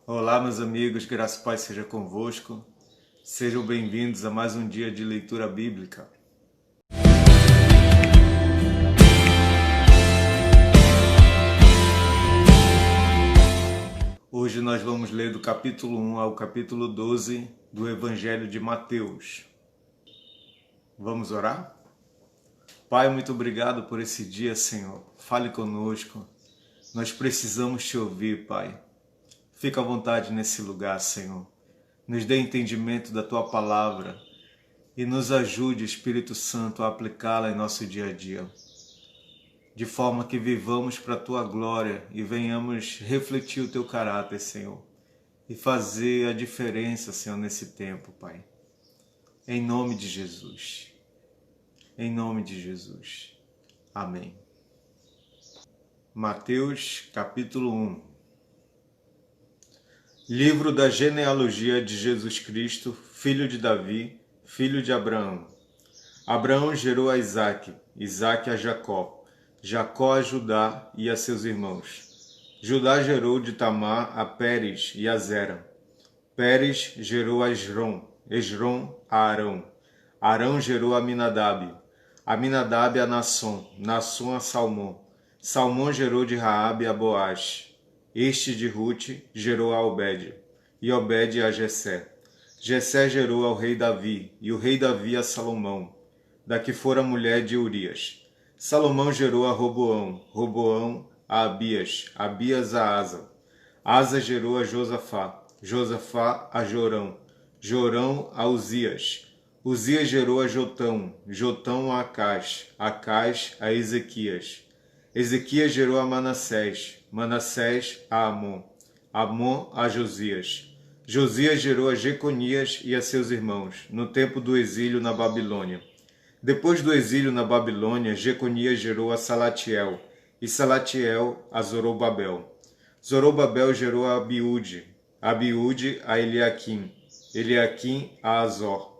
Olá, meus amigos, graça e paz seja convosco. Sejam bem-vindos a mais um dia de leitura bíblica. Hoje nós vamos ler do capítulo 1 ao capítulo 12 do Evangelho de Mateus. Vamos orar? Pai, muito obrigado por esse dia, Senhor. Fale conosco. Nós precisamos te ouvir, Pai. Fica à vontade nesse lugar, Senhor. Nos dê entendimento da Tua palavra e nos ajude, Espírito Santo, a aplicá-la em nosso dia a dia, de forma que vivamos para a Tua glória e venhamos refletir o Teu caráter, Senhor, e fazer a diferença, Senhor, nesse tempo, Pai. Em nome de Jesus. Em nome de Jesus. Amém. Mateus, capítulo 1. Livro da genealogia de Jesus Cristo, filho de Davi, filho de Abraão. Abraão gerou a Isaque, Isaque a Jacó, Jacó a Judá e a seus irmãos. Judá gerou de Tamar a Pérez e a Zera. Pérez gerou a Esrom, Esrom a Arão. Arão gerou a Aminadab, Aminadab a Nasson, Nasson a Salmão. Salmão gerou de Raabe a Boaz. Este de Ruth gerou a Obed, e Obed a Jessé. Jessé gerou ao rei Davi, e o rei Davi a Salomão, da que fora mulher de Urias. Salomão gerou a Roboão, Roboão a Abias, Abias a Asa. Asa gerou a Josafá, Josafá a Jorão, Jorão a Uzias. Uzias gerou a Jotão, Jotão a Acás, Acás a Ezequias. Ezequias gerou a Manassés, Manassés a Amon, Amon a Josias. Josias gerou a Jeconias e a seus irmãos, no tempo do exílio na Babilônia. Depois do exílio na Babilônia, Jeconias gerou a Salatiel, e Salatiel a Zorobabel. Zorobabel gerou a Abiúde, Abiúde a Eliaquim, Eliaquim a Azor.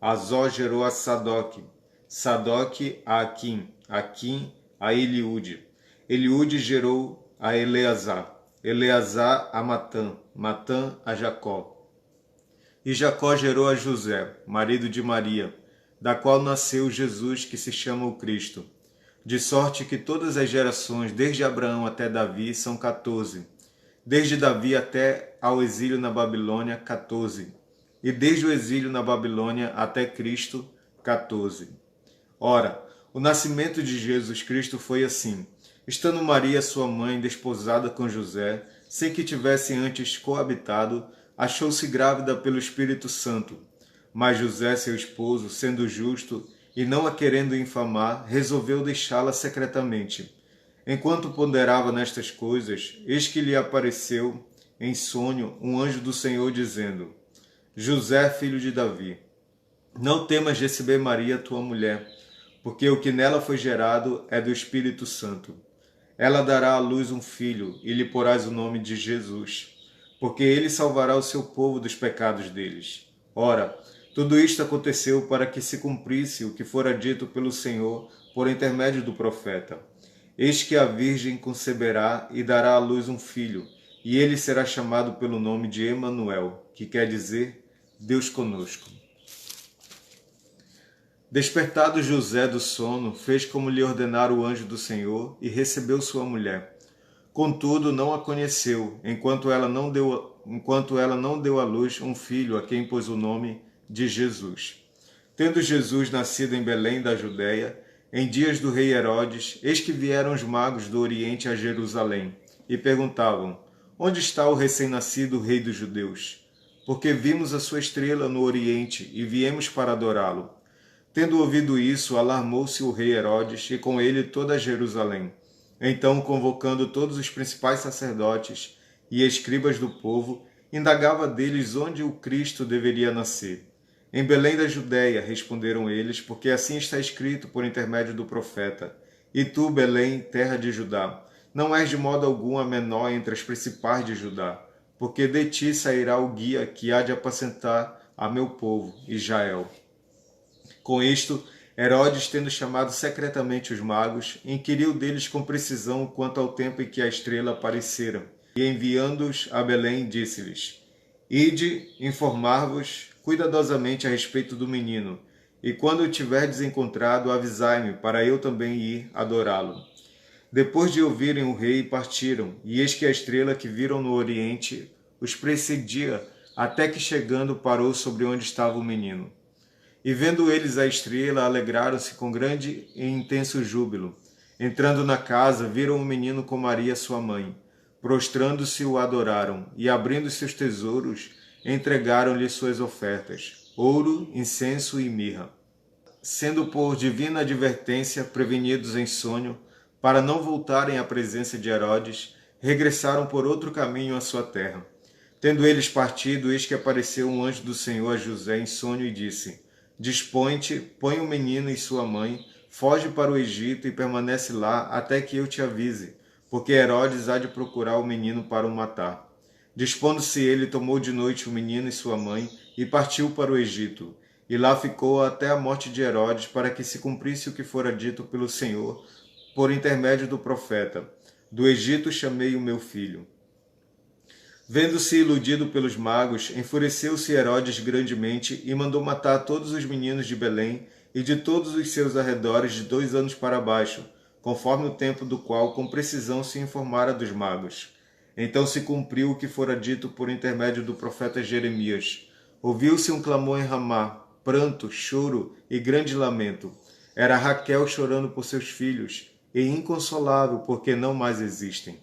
Azor gerou a Sadoque, Sadoque a Aquim, Aquim a Eliúde. Eliúde gerou a Eleazar, Eleazar a Matã, Matã a Jacó. E Jacó gerou a José, marido de Maria, da qual nasceu Jesus, que se chama o Cristo. De sorte que todas as gerações, desde Abraão até Davi, são 14. Desde Davi até ao exílio na Babilônia, 14. E desde o exílio na Babilônia até Cristo, 14. Ora, o nascimento de Jesus Cristo foi assim. Estando Maria, sua mãe, desposada com José, sem que tivessem antes coabitado, achou-se grávida pelo Espírito Santo. Mas José, seu esposo, sendo justo e não a querendo infamar, resolveu deixá-la secretamente. Enquanto ponderava nestas coisas, eis que lhe apareceu em sonho um anjo do Senhor, dizendo: José, filho de Davi, não temas receber Maria, tua mulher, porque o que nela foi gerado é do Espírito Santo. Ela dará à luz um filho, e lhe porás o nome de Jesus, porque ele salvará o seu povo dos pecados deles. Ora, tudo isto aconteceu para que se cumprisse o que fora dito pelo Senhor por intermédio do profeta. Eis que a Virgem conceberá e dará à luz um filho, e ele será chamado pelo nome de Emanuel, que quer dizer Deus conosco. Despertado José do sono, fez como lhe ordenara o anjo do Senhor e recebeu sua mulher. Contudo, não a conheceu, enquanto ela não deu à luz um filho, a quem pôs o nome de Jesus. Tendo Jesus nascido em Belém da Judéia, em dias do rei Herodes, eis que vieram os magos do Oriente a Jerusalém, e perguntavam: Onde está o recém-nascido rei dos judeus? Porque vimos a sua estrela no Oriente e viemos para adorá-lo. Tendo ouvido isso, alarmou-se o rei Herodes e com ele toda Jerusalém. Então, convocando todos os principais sacerdotes e escribas do povo, indagava deles onde o Cristo deveria nascer. Em Belém da Judéia, responderam eles, porque assim está escrito por intermédio do profeta: E tu, Belém, terra de Judá, não és de modo algum a menor entre as principais de Judá, porque de ti sairá o guia que há de apacentar a meu povo, Israel. Com isto, Herodes, tendo chamado secretamente os magos, inquiriu deles com precisão quanto ao tempo em que a estrela aparecera. E enviando-os a Belém, disse-lhes: Ide informar-vos cuidadosamente a respeito do menino, e quando o tiverdes encontrado, avisai-me, para eu também ir adorá-lo. Depois de ouvirem o rei, partiram, e eis que a estrela que viram no oriente os precedia, até que chegando parou sobre onde estava o menino. E vendo eles a estrela, alegraram-se com grande e intenso júbilo. Entrando na casa, viram o menino com Maria, sua mãe. Prostrando-se, o adoraram, e abrindo seus tesouros, entregaram-lhe suas ofertas, ouro, incenso e mirra. Sendo por divina advertência prevenidos em sonho, para não voltarem à presença de Herodes, regressaram por outro caminho à sua terra. Tendo eles partido, eis que apareceu um anjo do Senhor a José em sonho e disse: Dispõe-te, põe o menino e sua mãe, foge para o Egito e permanece lá até que eu te avise, porque Herodes há de procurar o menino para o matar. Dispondo-se ele, tomou de noite o menino e sua mãe e partiu para o Egito. E lá ficou até a morte de Herodes, para que se cumprisse o que fora dito pelo Senhor, por intermédio do profeta: Do Egito chamei o meu filho. Vendo-se iludido pelos magos, enfureceu-se Herodes grandemente e mandou matar todos os meninos de Belém e de todos os seus arredores de 2 anos para baixo, conforme o tempo do qual com precisão se informara dos magos. Então se cumpriu o que fora dito por intermédio do profeta Jeremias. Ouviu-se um clamor em Ramá, pranto, choro e grande lamento. Era Raquel chorando por seus filhos, e inconsolável, porque não mais existem.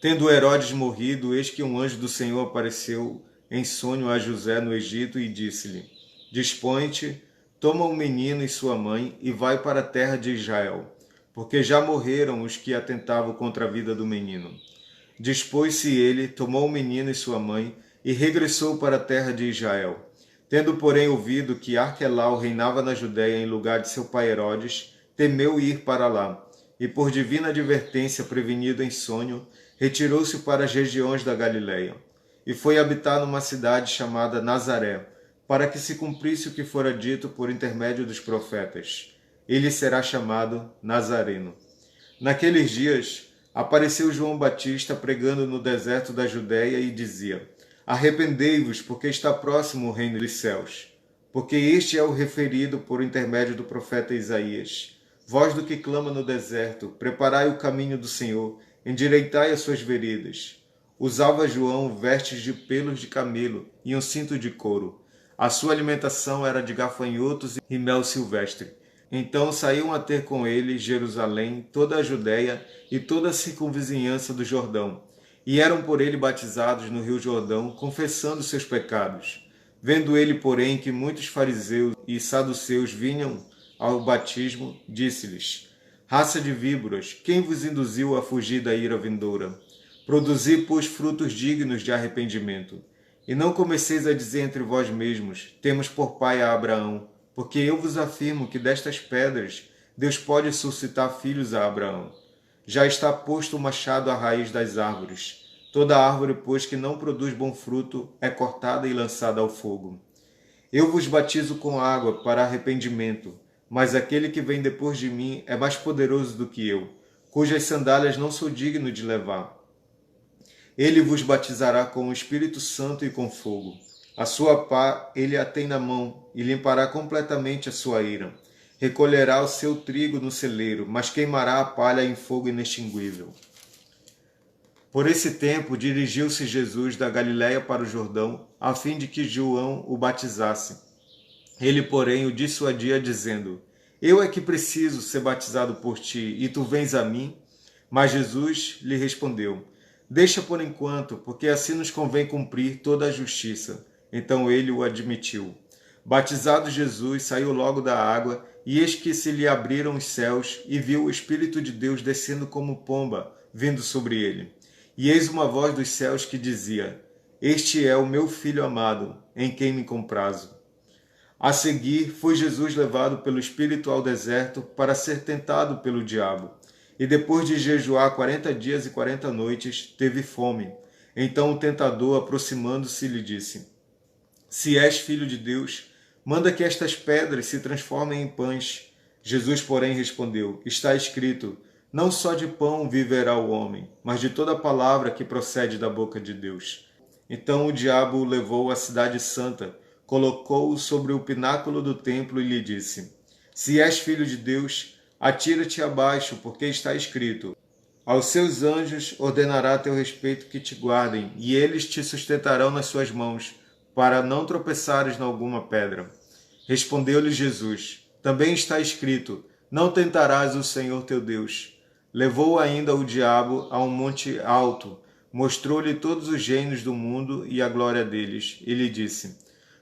Tendo Herodes morrido, eis que um anjo do Senhor apareceu em sonho a José no Egito e disse-lhe: Dispõe-te, toma o menino e sua mãe e vai para a terra de Israel, porque já morreram os que atentavam contra a vida do menino. Dispôs-se ele, tomou o menino e sua mãe e regressou para a terra de Israel. Tendo, porém, ouvido que Arquelau reinava na Judéia em lugar de seu pai Herodes, temeu ir para lá, e por divina advertência, prevenido em sonho, retirou-se para as regiões da Galiléia, e foi habitar numa cidade chamada Nazaré, para que se cumprisse o que fora dito por intermédio dos profetas: ele será chamado Nazareno. Naqueles dias, apareceu João Batista pregando no deserto da Judéia e dizia: Arrependei-vos, porque está próximo o reino dos céus. Porque este é o referido por intermédio do profeta Isaías. Voz do que clama no deserto: preparai o caminho do Senhor, endireitai as suas veredas. Usava João vestes de pelos de camelo e um cinto de couro. A sua alimentação era de gafanhotos e mel silvestre. Então saíam a ter com ele Jerusalém, toda a Judéia e toda a circunvizinhança do Jordão, e eram por ele batizados no rio Jordão, confessando seus pecados. Vendo ele, porém, que muitos fariseus e saduceus vinham ao batismo, disse-lhes: Raça de víboras, quem vos induziu a fugir da ira vindoura? Produzi, pois, frutos dignos de arrependimento. E não comeceis a dizer entre vós mesmos: temos por pai a Abraão, porque eu vos afirmo que destas pedras Deus pode suscitar filhos a Abraão. Já está posto o machado à raiz das árvores. Toda árvore, pois, que não produz bom fruto, é cortada e lançada ao fogo. Eu vos batizo com água para arrependimento, mas aquele que vem depois de mim é mais poderoso do que eu, cujas sandálias não sou digno de levar. Ele vos batizará com o Espírito Santo e com fogo. A sua pá ele a tem na mão e limpará completamente a sua ira. Recolherá o seu trigo no celeiro, mas queimará a palha em fogo inextinguível. Por esse tempo dirigiu-se Jesus da Galiléia para o Jordão, a fim de que João o batizasse. Ele, porém, o dissuadia, dizendo: Eu é que preciso ser batizado por ti, e tu vens a mim? Mas Jesus lhe respondeu: Deixa por enquanto, porque assim nos convém cumprir toda a justiça. Então ele o admitiu. Batizado Jesus, saiu logo da água, e eis que se lhe abriram os céus, e viu o Espírito de Deus descendo como pomba, vindo sobre ele. E eis uma voz dos céus que dizia: Este é o meu Filho amado, em quem me comprazo. A seguir, foi Jesus levado pelo Espírito ao deserto para ser tentado pelo diabo. E depois de jejuar 40 dias e 40 noites, teve fome. Então o tentador, aproximando-se, lhe disse: Se és filho de Deus, manda que estas pedras se transformem em pães. Jesus, porém, respondeu: Está escrito: Não só de pão viverá o homem, mas de toda palavra que procede da boca de Deus. Então o diabo o levou à cidade santa, colocou-o sobre o pináculo do templo e lhe disse: Se és filho de Deus, atira-te abaixo, porque está escrito: Aos seus anjos ordenará a teu respeito que te guardem, e eles te sustentarão nas suas mãos, para não tropeçares em alguma pedra. Respondeu-lhe Jesus: Também está escrito: Não tentarás o Senhor teu Deus. Levou ainda o diabo a um monte alto, mostrou-lhe todos os reinos do mundo e a glória deles, e lhe disse: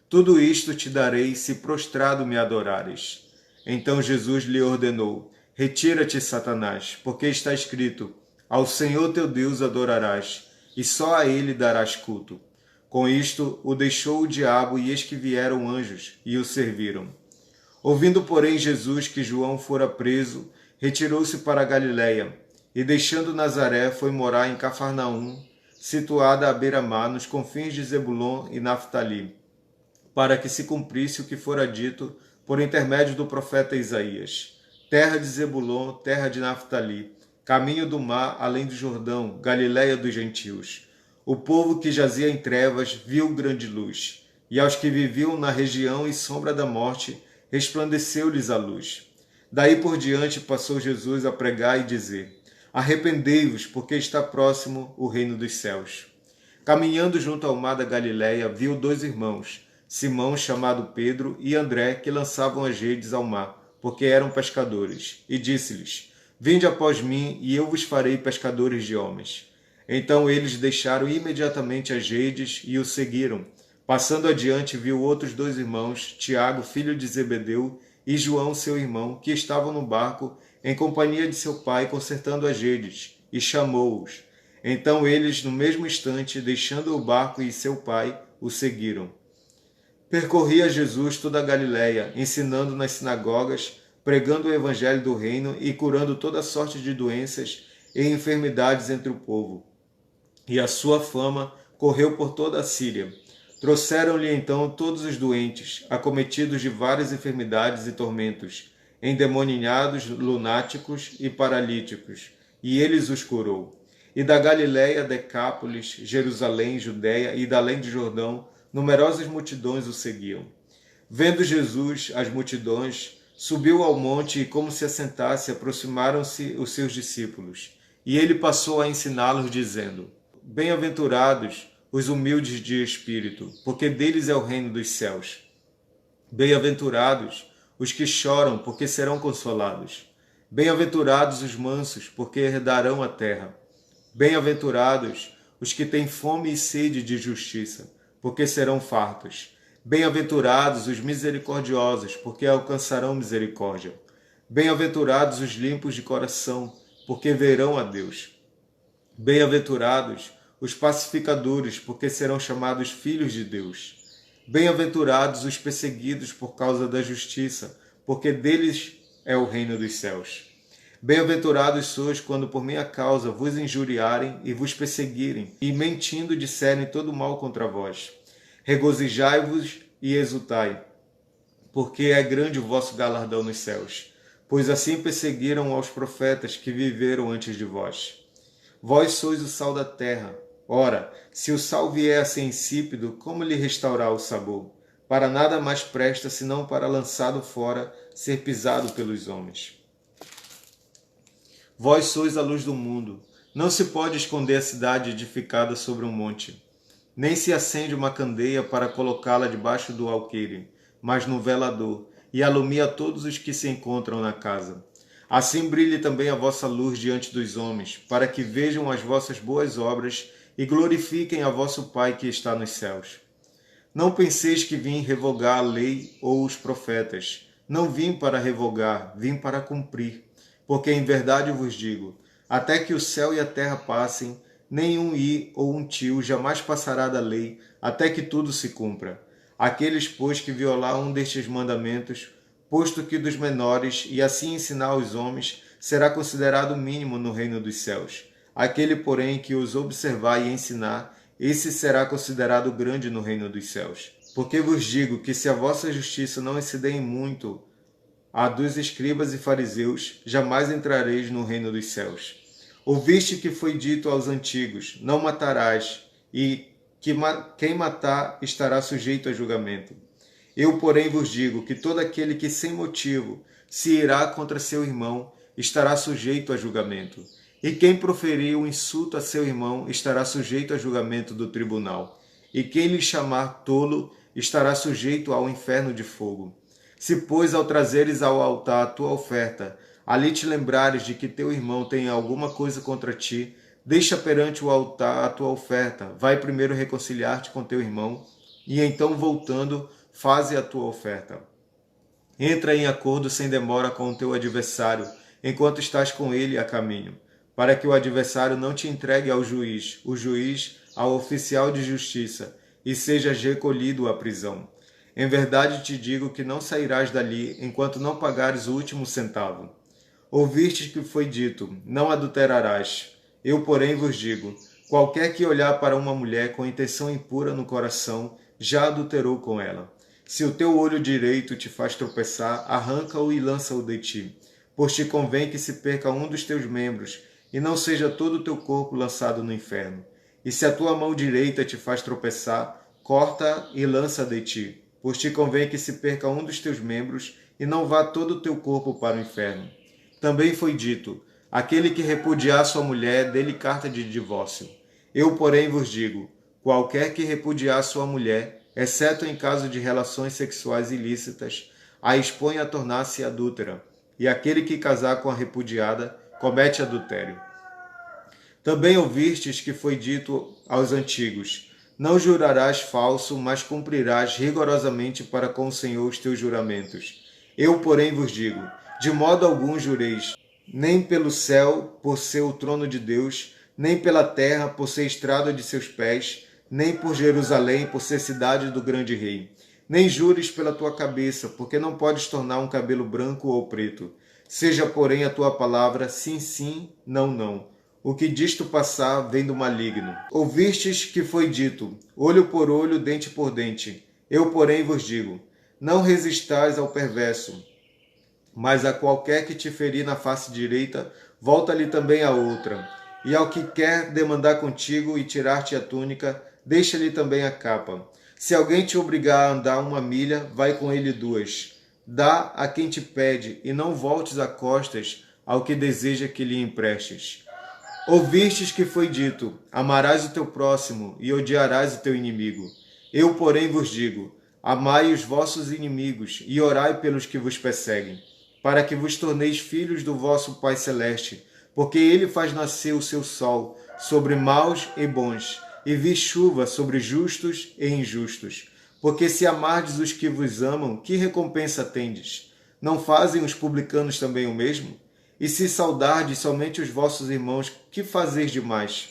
Tudo isto te darei se prostrado me adorares. Então Jesus lhe ordenou: Retira-te, Satanás, porque está escrito: Ao Senhor teu Deus adorarás, e só a ele darás culto. Com isto o deixou o diabo, e eis que vieram anjos, e o serviram. Ouvindo, porém, Jesus que João fora preso, retirou-se para a Galiléia, e deixando Nazaré, foi morar em Cafarnaum, situada à beira-mar, nos confins de Zebulon e Naftali, para que se cumprisse o que fora dito por intermédio do profeta Isaías: Terra de Zebulon, terra de Naftali, caminho do mar, além do Jordão, Galiléia dos gentios. O povo que jazia em trevas viu grande luz, e aos que viviam na região e sombra da morte, resplandeceu-lhes a luz. Daí por diante passou Jesus a pregar e dizer: Arrependei-vos, porque está próximo o reino dos céus. Caminhando junto ao mar da Galiléia, viu dois irmãos, Simão, chamado Pedro, e André, que lançavam as redes ao mar, porque eram pescadores. E disse-lhes: Vinde após mim, e eu vos farei pescadores de homens. Então eles deixaram imediatamente as redes e o seguiram. Passando adiante, viu outros dois irmãos, Tiago, filho de Zebedeu, e João, seu irmão, que estavam no barco, em companhia de seu pai, consertando as redes, e chamou-os. Então eles, no mesmo instante, deixando o barco e seu pai, o seguiram. Percorria Jesus toda a Galiléia, ensinando nas sinagogas, pregando o evangelho do reino e curando toda sorte de doenças e enfermidades entre o povo. E a sua fama correu por toda a Síria. Trouxeram-lhe então todos os doentes, acometidos de várias enfermidades e tormentos, endemoninhados, lunáticos e paralíticos, e eles os curou. E da Galiléia, Decápolis, Jerusalém, Judéia e da além do Jordão, numerosas multidões o seguiam. Vendo Jesus as multidões, subiu ao monte e, como se assentasse, aproximaram-se os seus discípulos. E ele passou a ensiná-los, dizendo: Bem-aventurados os humildes de espírito, porque deles é o reino dos céus. Bem-aventurados os que choram, porque serão consolados. Bem-aventurados os mansos, porque herdarão a terra. Bem-aventurados os que têm fome e sede de justiça, porque serão fartos. Bem-aventurados os misericordiosos, porque alcançarão misericórdia. Bem-aventurados os limpos de coração, porque verão a Deus. Bem-aventurados os pacificadores, porque serão chamados filhos de Deus. Bem-aventurados os perseguidos por causa da justiça, porque deles é o reino dos céus. Bem-aventurados sois quando por minha causa vos injuriarem e vos perseguirem, e mentindo disserem todo mal contra vós. Regozijai-vos e exultai, porque é grande o vosso galardão nos céus, pois assim perseguiram aos profetas que viveram antes de vós. Vós sois o sal da terra. Ora, se o sal vier a ser insípido, como lhe restaurar o sabor? Para nada mais presta, senão para, lançado fora, ser pisado pelos homens. Vós sois a luz do mundo. Não se pode esconder a cidade edificada sobre um monte. Nem se acende uma candeia para colocá-la debaixo do alqueire, mas no velador, e alumia todos os que se encontram na casa. Assim brilhe também a vossa luz diante dos homens, para que vejam as vossas boas obras e glorifiquem a vosso Pai que está nos céus. Não penseis que vim revogar a lei ou os profetas. Não vim para revogar, vim para cumprir. Porque em verdade vos digo, até que o céu e a terra passem, nem um i ou um tio jamais passará da lei, até que tudo se cumpra. Aqueles, pois, que violar um destes mandamentos, posto que dos menores, e assim ensinar aos homens, será considerado mínimo no reino dos céus. Aquele, porém, que os observar e ensinar, esse será considerado grande no reino dos céus. Porque vos digo que se a vossa justiça não exceder em muito a dos escribas e fariseus, jamais entrareis no reino dos céus. Ouviste que foi dito aos antigos, não matarás, e que quem matar estará sujeito a julgamento. Eu, porém, vos digo que todo aquele que sem motivo se irá contra seu irmão estará sujeito a julgamento. E quem proferir um insulto a seu irmão estará sujeito a julgamento do tribunal. E quem lhe chamar tolo estará sujeito ao inferno de fogo. Se, pois, ao trazeres ao altar a tua oferta, ali te lembrares de que teu irmão tem alguma coisa contra ti, deixa perante o altar a tua oferta, vai primeiro reconciliar-te com teu irmão, e então, voltando, faze a tua oferta. Entra em acordo sem demora com o teu adversário, enquanto estás com ele a caminho, para que o adversário não te entregue ao juiz, o juiz ao oficial de justiça, e sejas recolhido à prisão. Em verdade te digo que não sairás dali enquanto não pagares o último centavo. Ouvistes que foi dito, não adulterarás. Eu, porém, vos digo, qualquer que olhar para uma mulher com intenção impura no coração, já adulterou com ela. Se o teu olho direito te faz tropeçar, arranca-o e lança-o de ti, pois te convém que se perca um dos teus membros, e não seja todo o teu corpo lançado no inferno. E se a tua mão direita te faz tropeçar, corta e lança de ti, pois te convém que se perca um dos teus membros, e não vá todo o teu corpo para o inferno. Também foi dito, aquele que repudiar sua mulher, dê-lhe carta de divórcio. Eu, porém, vos digo, qualquer que repudiar sua mulher, exceto em caso de relações sexuais ilícitas, a expõe a tornar-se adúltera, e aquele que casar com a repudiada comete adultério. Também ouvistes que foi dito aos antigos, não jurarás falso, mas cumprirás rigorosamente para com o Senhor os teus juramentos. Eu, porém, vos digo, de modo algum jureis, nem pelo céu, por ser o trono de Deus, nem pela terra, por ser estrada de seus pés, nem por Jerusalém, por ser cidade do grande rei. Nem jures pela tua cabeça, porque não podes tornar um cabelo branco ou preto. Seja, porém, a tua palavra sim, sim, não, não. O que disto passar vem do maligno. Ouvistes que foi dito, olho por olho, dente por dente. Eu, porém, vos digo, não resistais ao perverso, mas a qualquer que te ferir na face direita, volta-lhe também a outra. E ao que quer demandar contigo e tirar-te a túnica, deixa-lhe também a capa. Se alguém te obrigar a andar 1 milha, vai com ele 2. Dá a quem te pede, e não voltes a costas ao que deseja que lhe emprestes. Ouvistes que foi dito, amarás o teu próximo e odiarás o teu inimigo. Eu, porém, vos digo, amai os vossos inimigos e orai pelos que vos perseguem, para que vos torneis filhos do vosso Pai Celeste, porque ele faz nascer o seu sol sobre maus e bons, e vi chuva sobre justos e injustos. Porque se amardes os que vos amam, que recompensa tendes? Não fazem os publicanos também o mesmo? E se saudardes somente os vossos irmãos, que fazeis demais?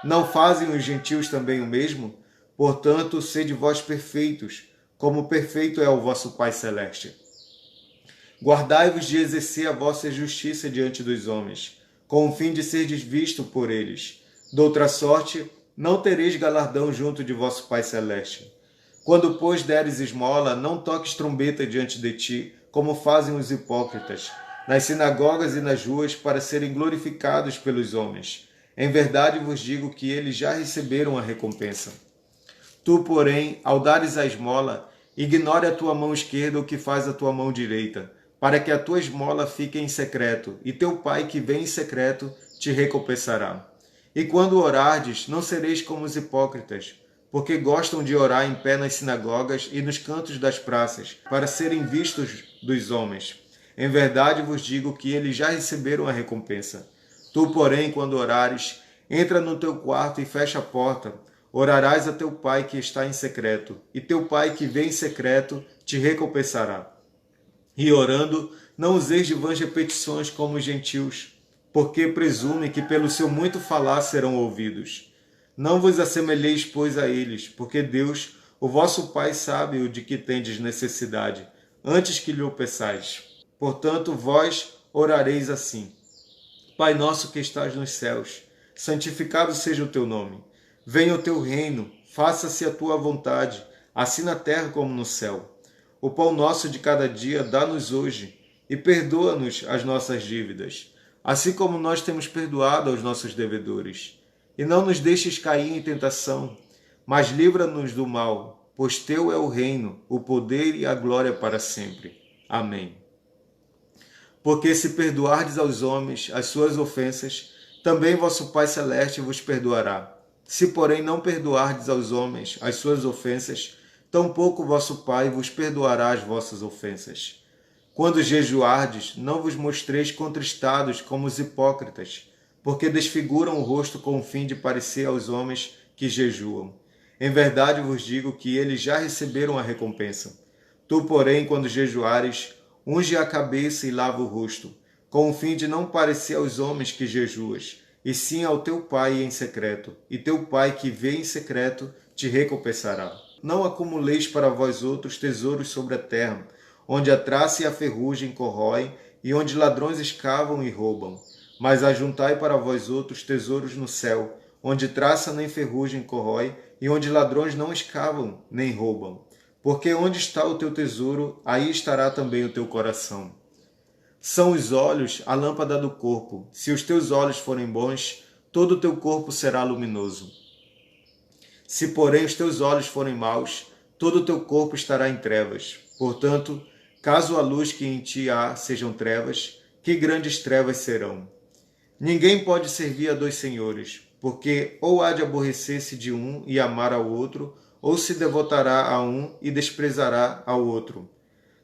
Não fazem os gentios também o mesmo? Portanto, sede vós perfeitos, como perfeito é o vosso Pai Celeste. Guardai-vos de exercer a vossa justiça diante dos homens, com o fim de serdes visto por eles. Doutra sorte, não tereis galardão junto de vosso Pai Celeste. Quando, pois, deres esmola, não toques trombeta diante de ti, como fazem os hipócritas, nas sinagogas e nas ruas, para serem glorificados pelos homens. Em verdade vos digo que eles já receberam a recompensa. Tu, porém, ao dares a esmola, ignore a tua mão esquerda o que faz a tua mão direita, para que a tua esmola fique em secreto, e teu Pai que vem em secreto te recompensará. E quando orardes, não sereis como os hipócritas, porque gostam de orar em pé nas sinagogas e nos cantos das praças, para serem vistos dos homens. Em verdade vos digo que eles já receberam a recompensa. Tu, porém, quando orares, entra no teu quarto e fecha a porta. Orarás a teu Pai que está em secreto, e teu Pai que vem em secreto te recompensará. E orando, não useis de vãs repetições como os gentios, porque presumem que pelo seu muito falar serão ouvidos. Não vos assemelheis, pois, a eles, porque Deus, o vosso Pai, sabe o de que tendes necessidade, antes que lhe o peçais. Portanto, vós orareis assim: Pai nosso que estás nos céus, santificado seja o teu nome. Venha o teu reino, faça-se a tua vontade, assim na terra como no céu. O pão nosso de cada dia dá-nos hoje. e perdoa-nos as nossas dívidas, assim como nós temos perdoado aos nossos devedores. E não nos deixes cair em tentação, mas livra-nos do mal, pois teu é o reino, o poder e a glória para sempre. Amém. Porque se perdoardes aos homens as suas ofensas, também vosso Pai Celeste vos perdoará. Se, porém, não perdoardes aos homens as suas ofensas, tampouco vosso Pai vos perdoará as vossas ofensas. Quando jejuardes, não vos mostreis contristados como os hipócritas, porque desfiguram o rosto com o fim de parecer aos homens que jejuam. Em verdade vos digo que eles já receberam a recompensa. Tu, porém, quando jejuares, unge a cabeça e lava o rosto, com o fim de não parecer aos homens que jejuas, e sim ao teu Pai em secreto, e teu Pai que vê em secreto te recompensará. Não acumuleis para vós outros tesouros sobre a terra, onde a traça e a ferrugem corroem, e onde ladrões escavam e roubam. Mas ajuntai para vós outros tesouros no céu, onde traça nem ferrugem corrói, e onde ladrões não escavam nem roubam. Porque onde está o teu tesouro, aí estará também o teu coração. São os olhos a lâmpada do corpo. Se os teus olhos forem bons, todo o teu corpo será luminoso. Se, porém, os teus olhos forem maus, todo o teu corpo estará em trevas. Portanto, caso a luz que em ti há sejam trevas, que grandes trevas serão. Ninguém pode servir a dois senhores, porque ou há de aborrecer-se de um e amar ao outro, ou se devotará a um e desprezará ao outro.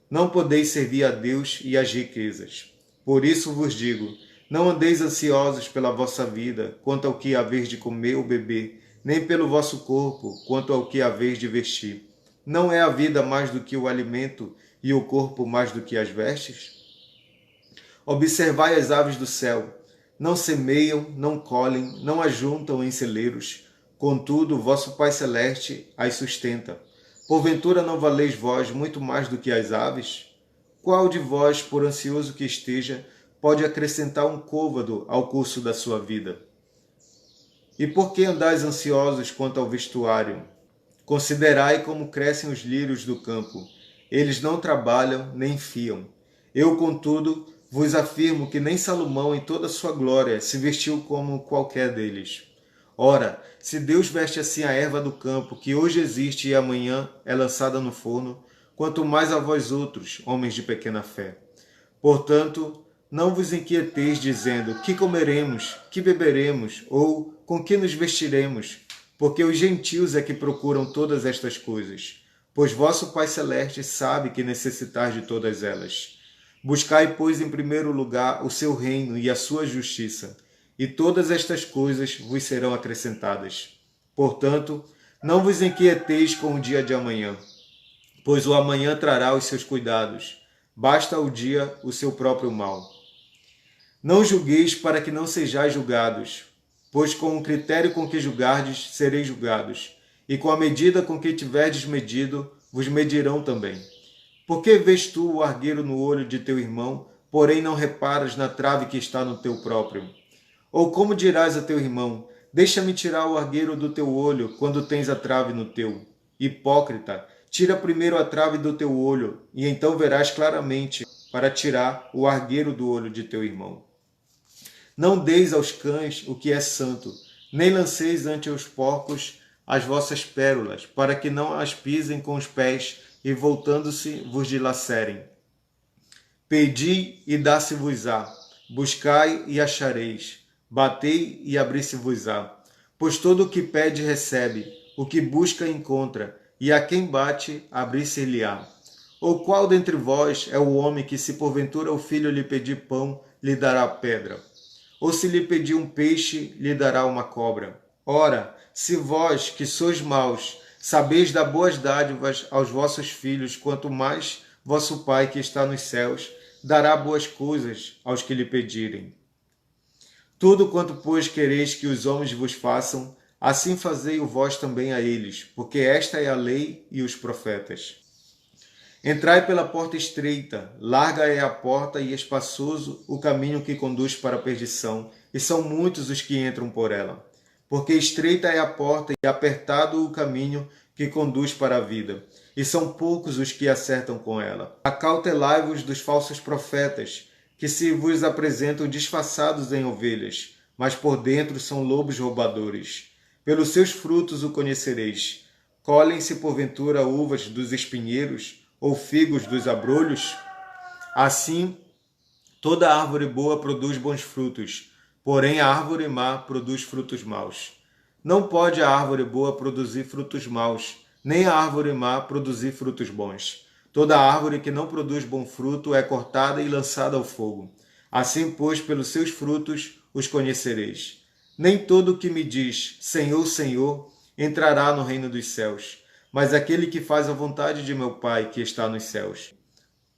Não podeis servir a Deus e às riquezas. Por isso vos digo, não andeis ansiosos pela vossa vida, quanto ao que haveis de comer ou beber, nem pelo vosso corpo, quanto ao que haveis de vestir. Não é a vida mais do que o alimento, e o corpo mais do que as vestes? Observai as aves do céu. Não semeiam, não colhem, não ajuntam em celeiros. Contudo, vosso Pai Celeste as sustenta. Porventura não valeis vós muito mais do que as aves? Qual de vós, por ansioso que esteja, pode acrescentar um côvado ao curso da sua vida? E por que andais ansiosos quanto ao vestuário? Considerai como crescem os lírios do campo. Eles não trabalham nem fiam. Eu, contudo, vos afirmo que nem Salomão, em toda a sua glória, se vestiu como qualquer deles. Ora, se Deus veste assim a erva do campo, que hoje existe e amanhã é lançada no forno, quanto mais a vós outros, homens de pequena fé. Portanto, não vos inquieteis dizendo, que comeremos, que beberemos, ou com que nos vestiremos, porque os gentios é que procuram todas estas coisas. Pois vosso Pai Celeste sabe que necessitais de todas elas. Buscai, pois, em primeiro lugar o seu reino e a sua justiça, e todas estas coisas vos serão acrescentadas. Portanto, não vos inquieteis com o dia de amanhã, pois o amanhã trará os seus cuidados. Basta ao dia o seu próprio mal. Não julgueis para que não sejais julgados, pois com o critério com que julgardes, sereis julgados, e com a medida com que tiverdes medido, vos medirão também. Por que vês tu o argueiro no olho de teu irmão, porém não reparas na trave que está no teu próprio? Ou como dirás a teu irmão, deixa-me tirar o argueiro do teu olho, quando tens a trave no teu? Hipócrita, tira primeiro a trave do teu olho, e então verás claramente para tirar o argueiro do olho de teu irmão. Não deis aos cães o que é santo, nem lanceis ante os porcos as vossas pérolas, para que não as pisem com os pés e, voltando-se, vos dilacerem. Pedi e dá-se-vos-á, buscai e achareis, batei e abri-se-vos-á. Pois todo o que pede recebe, o que busca encontra, e a quem bate abrir-se-lhe-á. Ou qual dentre vós é o homem que, se porventura o filho lhe pedir pão, lhe dará pedra? Ou se lhe pedir um peixe, lhe dará uma cobra? Ora, se vós, que sois maus, sabeis dar boas dádivas aos vossos filhos, quanto mais vosso Pai que está nos céus dará boas coisas aos que lhe pedirem. Tudo quanto, pois, quereis que os homens vos façam, assim fazei-o vós também a eles, porque esta é a lei e os profetas. Entrai pela porta estreita, larga é a porta e espaçoso o caminho que conduz para a perdição, e são muitos os que entram por ela. porque estreita é a porta e apertado o caminho que conduz para a vida, e são poucos os que acertam com ela. Acautelai-vos dos falsos profetas, que se vos apresentam disfarçados em ovelhas, mas por dentro são lobos roubadores. Pelos seus frutos o conhecereis. Colhem-se porventura uvas dos espinheiros, ou figos dos abrolhos? Assim, toda árvore boa produz bons frutos, porém a árvore má produz frutos maus. Não pode a árvore boa produzir frutos maus, nem a árvore má produzir frutos bons. Toda árvore que não produz bom fruto é cortada e lançada ao fogo. Assim, pois, pelos seus frutos os conhecereis. Nem todo o que me diz, Senhor, Senhor, entrará no reino dos céus, mas aquele que faz a vontade de meu Pai que está nos céus.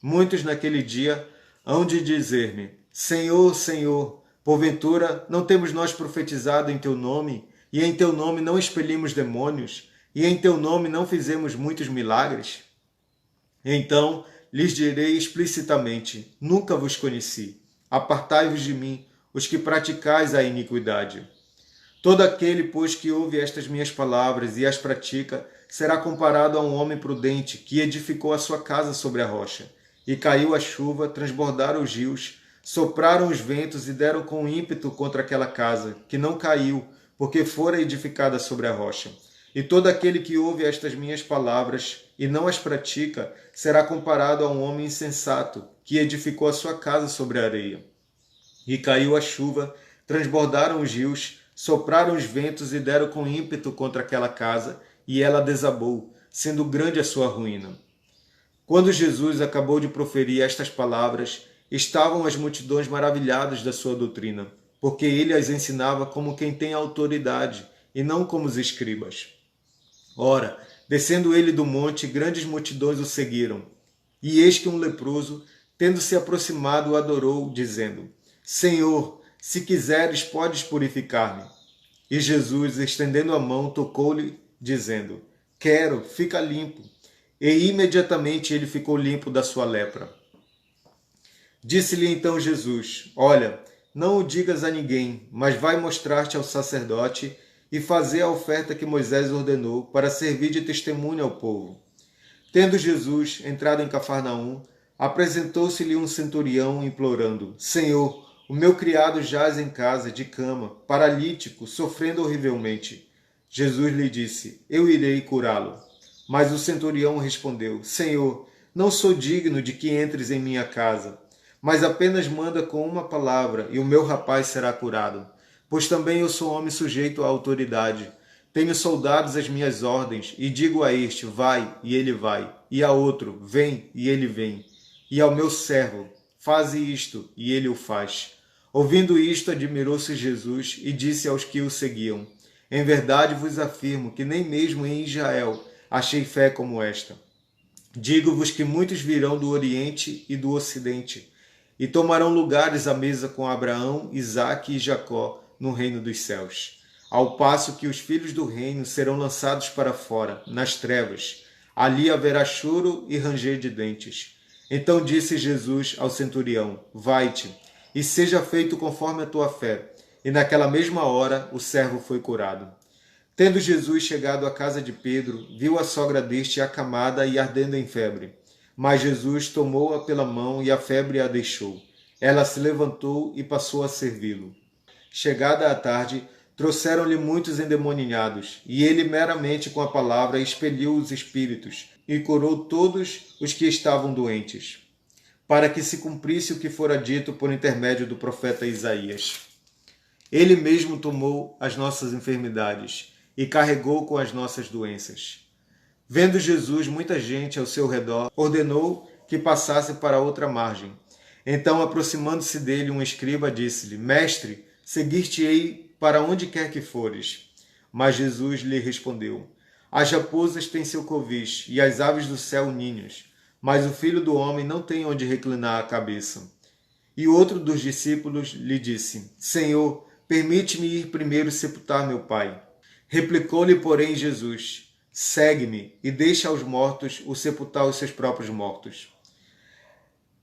Muitos naquele dia hão de dizer-me, Senhor, Senhor, porventura não temos nós profetizado em teu nome, e em teu nome não expelimos demônios, e em teu nome não fizemos muitos milagres? Então lhes direi explicitamente, nunca vos conheci. Apartai-vos de mim, os que praticais a iniquidade. Todo aquele, pois, que ouve estas minhas palavras e as pratica, será comparado a um homem prudente que edificou a sua casa sobre a rocha. E caiu a chuva, transbordaram os rios, sopraram os ventos e deram com ímpeto contra aquela casa, que não caiu, porque fora edificada sobre a rocha. E todo aquele que ouve estas minhas palavras e não as pratica, será comparado a um homem insensato, que edificou a sua casa sobre a areia. E caiu a chuva, transbordaram os rios, sopraram os ventos e deram com ímpeto contra aquela casa, e ela desabou, sendo grande a sua ruína. Quando Jesus acabou de proferir estas palavras, estavam as multidões maravilhadas da sua doutrina, porque ele as ensinava como quem tem autoridade, e não como os escribas. Ora, descendo ele do monte, grandes multidões o seguiram. E eis que um leproso, tendo se aproximado, o adorou, dizendo, Senhor, se quiseres, podes purificar-me. E Jesus, estendendo a mão, tocou-lhe, dizendo, Quero, fica limpo. E imediatamente ele ficou limpo da sua lepra. Disse-lhe então Jesus, Olha, não o digas a ninguém, mas vai mostrar-te ao sacerdote e fazer a oferta que Moisés ordenou para servir de testemunho ao povo. Tendo Jesus entrado em Cafarnaum, apresentou-se-lhe um centurião implorando, Senhor, o meu criado jaz em casa, de cama, paralítico, sofrendo horrivelmente. Jesus lhe disse, eu irei curá-lo. Mas o centurião respondeu, Senhor, não sou digno de que entres em minha casa, mas apenas manda com uma palavra e o meu rapaz será curado. Pois também eu sou homem sujeito à autoridade. Tenho soldados às minhas ordens, e digo a este, vai, e ele vai, e a outro, vem, e ele vem. E ao meu servo, faze isto, e ele o faz. Ouvindo isto, admirou-se Jesus e disse aos que o seguiam, em verdade vos afirmo que nem mesmo em Israel achei fé como esta. Digo-vos que muitos virão do Oriente e do Ocidente, e tomarão lugares à mesa com Abraão, Isaque e Jacó no reino dos céus. Ao passo que os filhos do reino serão lançados para fora, nas trevas. Ali haverá choro e ranger de dentes. Então disse Jesus ao centurião, vai-te, e seja feito conforme a tua fé. E naquela mesma hora o servo foi curado. Tendo Jesus chegado à casa de Pedro, viu a sogra deste acamada e ardendo em febre. Mas Jesus tomou-a pela mão e a febre a deixou. Ela se levantou e passou a servi-lo. Chegada a tarde, trouxeram-lhe muitos endemoniados, e ele meramente com a palavra expeliu os espíritos e curou todos os que estavam doentes, para que se cumprisse o que fora dito por intermédio do profeta Isaías. Ele mesmo tomou as nossas enfermidades e carregou com as nossas doenças. Vendo Jesus muita gente ao seu redor, ordenou que passasse para outra margem. Então, aproximando-se dele, um escriba disse-lhe, Mestre, seguir-te-ei para onde quer que fores. Mas Jesus lhe respondeu, as raposas têm seu covis e as aves do céu ninhos, mas o Filho do Homem não tem onde reclinar a cabeça. E outro dos discípulos lhe disse, Senhor, permite-me ir primeiro sepultar meu pai. Replicou-lhe, porém, Jesus, segue-me e deixa aos mortos o sepultar os seus próprios mortos.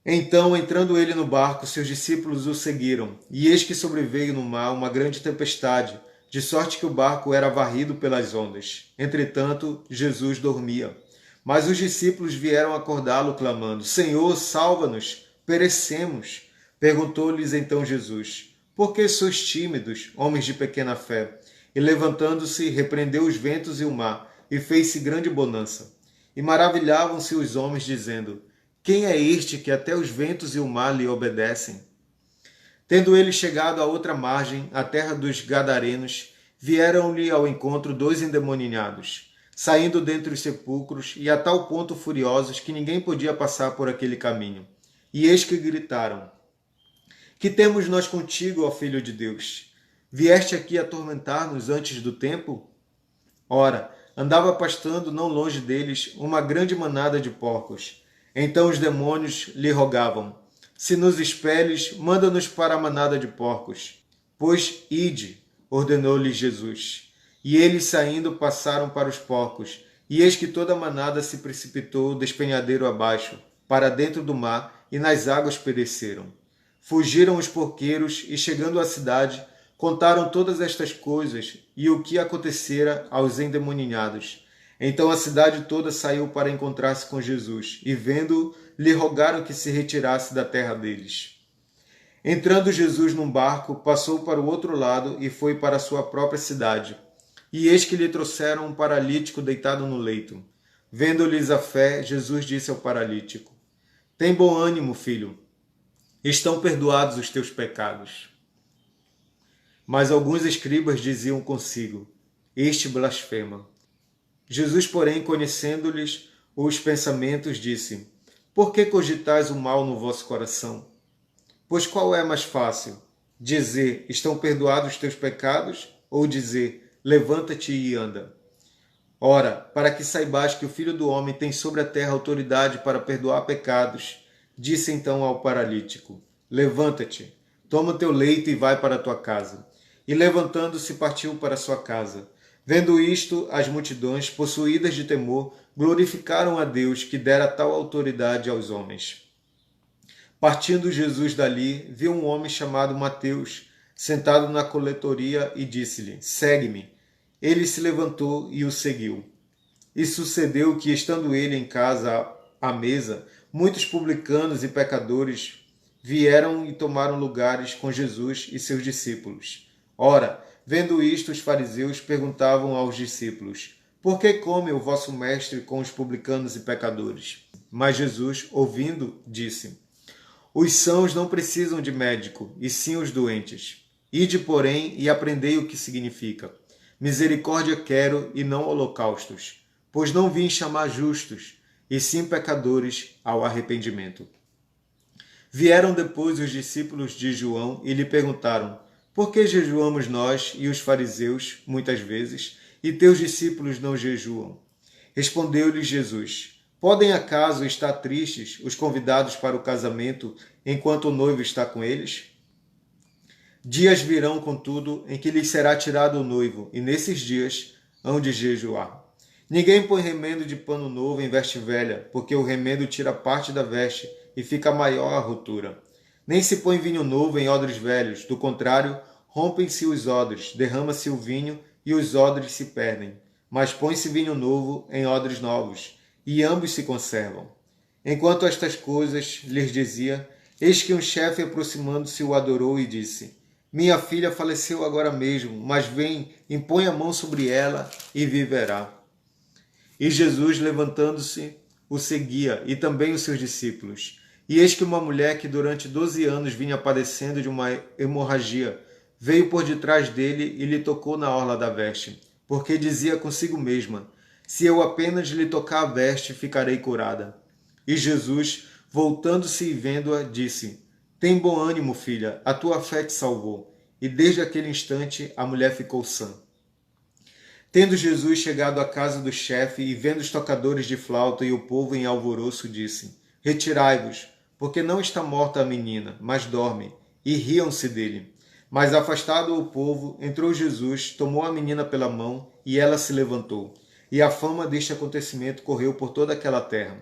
Então, entrando ele no barco, seus discípulos o seguiram, e eis que sobreveio no mar uma grande tempestade, de sorte que o barco era varrido pelas ondas. Entretanto, Jesus dormia. Mas os discípulos vieram acordá-lo, clamando: Senhor, salva-nos, perecemos. Perguntou-lhes então Jesus: Por que sois tímidos, homens de pequena fé? E levantando-se, repreendeu os ventos e o mar, e fez-se grande bonança. E maravilhavam-se os homens, dizendo: Quem é este que até os ventos e o mar lhe obedecem? Tendo ele chegado à outra margem, a terra dos Gadarenos, vieram-lhe ao encontro 2 endemoniados, saindo dentre os sepulcros, e a tal ponto furiosos que ninguém podia passar por aquele caminho. E eis que gritaram: Que temos nós contigo, ó Filho de Deus? Vieste aqui atormentar-nos antes do tempo? Ora, andava pastando não longe deles uma grande manada de porcos. Então os demônios lhe rogavam: Se nos expeles, manda-nos para a manada de porcos. Pois ide, ordenou-lhes Jesus. E eles saindo passaram para os porcos, e eis que toda a manada se precipitou despenhadeiro abaixo, para dentro do mar, e nas águas pereceram. Fugiram os porqueiros, e chegando à cidade, contaram todas estas coisas e o que acontecera aos endemoniados. Então a cidade toda saiu para encontrar-se com Jesus, e vendo-o, lhe rogaram que se retirasse da terra deles. Entrando Jesus num barco, passou para o outro lado e foi para a sua própria cidade. E eis que lhe trouxeram um paralítico deitado no leito. Vendo-lhes a fé, Jesus disse ao paralítico: Tem bom ânimo, filho, estão perdoados os teus pecados. Mas alguns escribas diziam consigo: Este blasfema. Jesus, porém, conhecendo-lhes os pensamentos, disse: Por que cogitais o mal no vosso coração? Pois qual é mais fácil? Dizer: Estão perdoados os teus pecados? Ou dizer: Levanta-te e anda? Ora, para que saibais que o Filho do Homem tem sobre a terra autoridade para perdoar pecados, disse então ao paralítico: Levanta-te, toma o teu leito e vai para a tua casa. E levantando-se partiu para a sua casa. Vendo isto, as multidões, possuídas de temor, glorificaram a Deus que dera tal autoridade aos homens. Partindo Jesus dali, viu um homem chamado Mateus, sentado na coletoria, e disse-lhe: Segue-me. Ele se levantou e o seguiu. E sucedeu que, estando ele em casa à mesa, muitos publicanos e pecadores vieram e tomaram lugares com Jesus e seus discípulos. Ora, vendo isto, os fariseus perguntavam aos discípulos: Por que come o vosso mestre com os publicanos e pecadores? Mas Jesus, ouvindo, disse: Os sãos não precisam de médico, e sim os doentes. Ide, porém, e aprendei o que significa: Misericórdia quero e não holocaustos, pois não vim chamar justos, e sim pecadores ao arrependimento. Vieram depois os discípulos de João e lhe perguntaram: Por que jejuamos nós e os fariseus, muitas vezes, e teus discípulos não jejuam? Respondeu-lhes Jesus: Podem acaso estar tristes os convidados para o casamento enquanto o noivo está com eles? Dias virão, contudo, em que lhes será tirado o noivo, e nesses dias hão de jejuar. Ninguém põe remendo de pano novo em veste velha, porque o remendo tira parte da veste e fica maior a rotura. Nem se põe vinho novo em odres velhos, do contrário, rompem-se os odres, derrama-se o vinho e os odres se perdem. Mas põe-se vinho novo em odres novos, e ambos se conservam. Enquanto estas coisas lhes dizia, eis que um chefe aproximando-se o adorou e disse: Minha filha faleceu agora mesmo, mas vem, impõe a mão sobre ela e viverá. E Jesus, levantando-se, o seguia, e também os seus discípulos. E eis que uma mulher que durante 12 anos vinha padecendo de uma hemorragia, veio por detrás dele e lhe tocou na orla da veste, porque dizia consigo mesma: Se eu apenas lhe tocar a veste, ficarei curada. E Jesus, voltando-se e vendo-a, disse: Tem bom ânimo, filha, a tua fé te salvou. E desde aquele instante a mulher ficou sã. Tendo Jesus chegado à casa do chefe e vendo os tocadores de flauta e o povo em alvoroço, disse: Retirai-vos, porque não está morta a menina, mas dorme. E riam-se dele. Mas afastado o povo, entrou Jesus, tomou a menina pela mão, e ela se levantou. E a fama deste acontecimento correu por toda aquela terra.